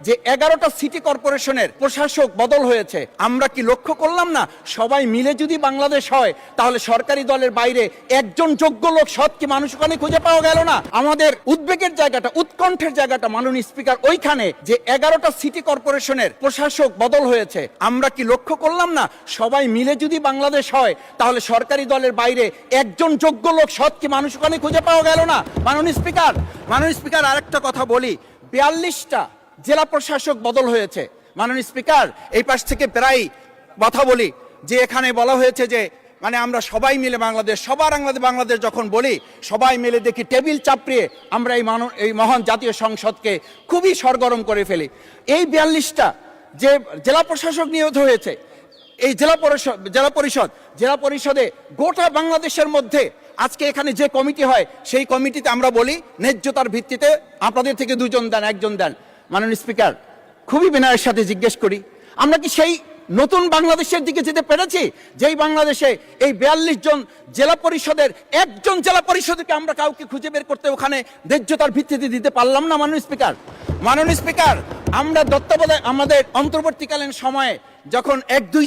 যে 11টা সিটি কর্পোরেশনের প্রশাসক বদল হয়েছে, আমরা কি লক্ষ্য করলাম না? সবাই মিলে যদি বাংলাদেশ হয় তাহলে সরকারি দলের বাইরে একজন যোগ্য লোক, সৎ কি মানুষ ওখানে খুঁজে পাওয়া গেল না? আমাদের উদ্বেগের জায়গাটা, উৎকণ্ঠের জায়গাটা মাননীয় স্পিকার ওইখানে, যে 11টা সিটি কর্পোরেশনের প্রশাসক বদল হয়েছে, আমরা কি লক্ষ্য করলাম না? সবাই মিলে যদি বাংলাদেশ হয় তাহলে সরকারি দলের বাইরে একজন যোগ্য লোক, সৎ কি মানুষ ওখানে খুঁজে পাওয়া গেল না? মাননীয় স্পিকার আরেকটা কথা বলি, 42টা জেলা প্রশাসক বদল হয়েছে। মাননীয় স্পিকার, এই পাশ থেকে প্রায় কথা বলি যে এখানে বলা হয়েছে যে মানে আমরা সবাই মিলে বাংলাদেশ, সবার বাংলাদেশ যখন বলি, সবাই মিলে দেখি টেবিল চাপড়িয়ে আমরা এই মহান জাতীয় সংসদকে খুবই সরগরম করে ফেলি। এই 42টা যে জেলা প্রশাসক নিয়োগ হয়েছে, এই জেলা পরিষদে গোটা বাংলাদেশের মধ্যে আজকে এখানে যে কমিটি হয়, সেই কমিটিতে আমরা বলি ন্যায্যতার ভিত্তিতে আপনাদের থেকে 2 জন দেন, 1 জন দেন। মাননীয় স্পিকার, খুবই বিনয়ের সাথে জিজ্ঞেস করি, আমরা কি সেই নতুন বাংলাদেশের দিকে যেতে পেরেছি, যেই বাংলাদেশে এই 42 জন জেলা পরিষদের একজন জেলা পরিষদকে আমরা কাউকে খুঁজে বের করতে ওখানে ন্যায্যতার ভিত্তিতে দিতে পারলাম না? মাননীয় স্পিকার, আমরা তত্ত্বাবধায়ক আমাদের অন্তর্বর্তীকালীন সময়ে যখন 1-2